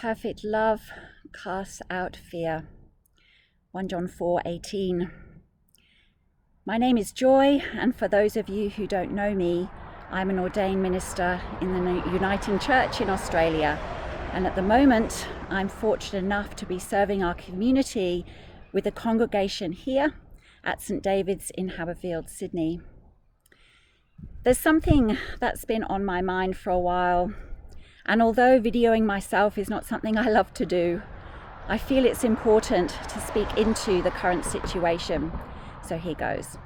Perfect love casts out fear. 1 John 4:18. My name is Joy, and for those of you who don't know me, I'm an ordained minister in the Uniting Church in Australia. And at the moment, I'm fortunate enough to be serving our community with a congregation here at St David's in Haberfield, Sydney. There's something that's been on my mind for a while, and although videoing myself is not something I love to do, I feel it's important to speak into the current situation. So here goes.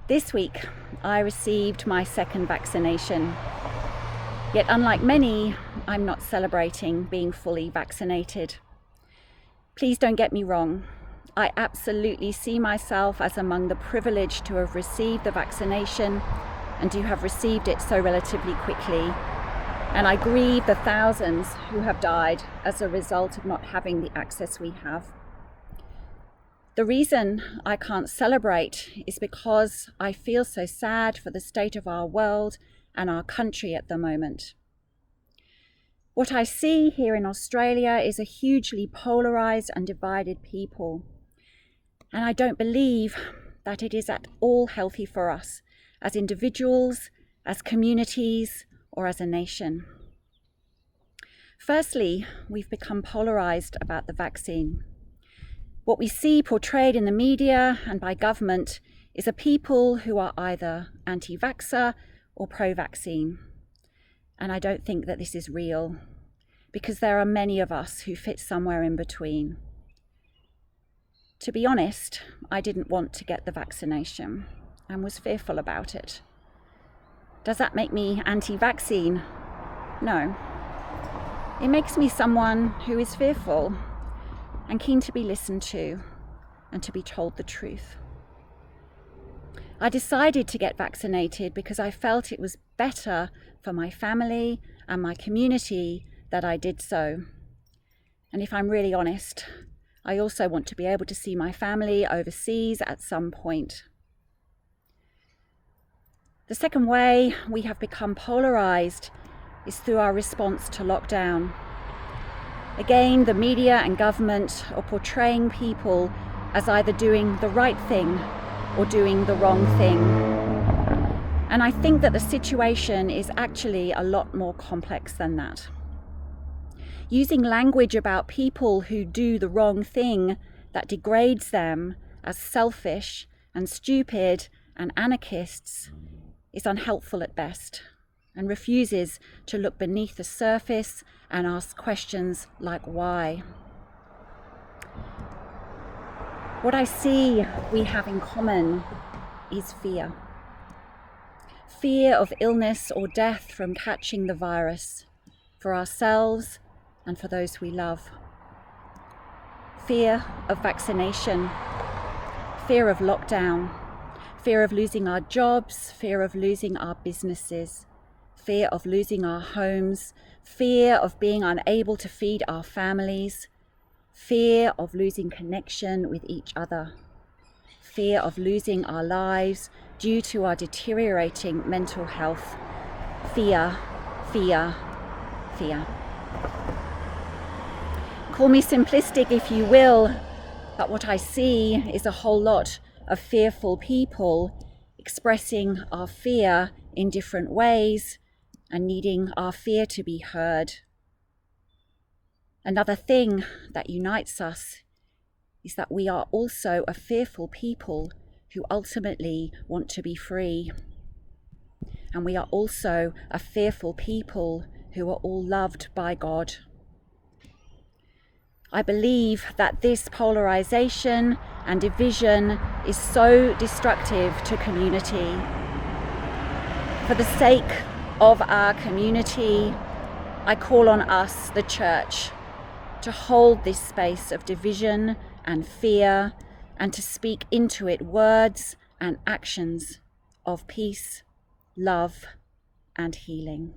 This week, I received my second vaccination. Yet unlike many, I'm not celebrating being fully vaccinated. Please don't get me wrong. I absolutely see myself as among the privileged to have received the vaccination and to have received it so relatively quickly. And I grieve the thousands who have died as a result of not having the access we have. The reason I can't celebrate is because I feel so sad for the state of our world and our country at the moment. What I see here in Australia is a hugely polarised and divided people. And I don't believe that it is at all healthy for us as individuals, as communities, or as a nation. Firstly, we've become polarised about the vaccine. What we see portrayed in the media and by government is a people who are either anti-vaxxer or pro-vaccine. And I don't think that this is real, because there are many of us who fit somewhere in between. To be honest, I didn't want to get the vaccination and was fearful about it. Does that make me anti-vaccine? No. It makes me someone who is fearful and keen to be listened to and to be told the truth. I decided to get vaccinated because I felt it was better for my family and my community that I did so. And if I'm really honest, I also want to be able to see my family overseas at some point. The second way we have become polarised is through our response to lockdown. Again, the media and government are portraying people as either doing the right thing or doing the wrong thing. And I think that the situation is actually a lot more complex than that. Using language about people who do the wrong thing that degrades them as selfish and stupid and anarchists is unhelpful at best and refuses to look beneath the surface and ask questions like why. What I see we have in common is fear. Fear of illness or death from catching the virus for ourselves and for those we love. Fear of vaccination, fear of lockdown, fear of losing our jobs, fear of losing our businesses, fear of losing our homes, fear of being unable to feed our families, fear of losing connection with each other, fear of losing our lives due to our deteriorating mental health. Fear, fear, fear. Call me simplistic if you will, but what I see is a whole lot of fearful people expressing our fear in different ways and needing our fear to be heard. Another thing that unites us is that we are also a fearful people who ultimately want to be free. And we are also a fearful people who are all loved by God. I believe that this polarization and division is so destructive to community. For the sake of our community, I call on us, the church, to hold this space of division and fear and to speak into it words and actions of peace, love, and healing.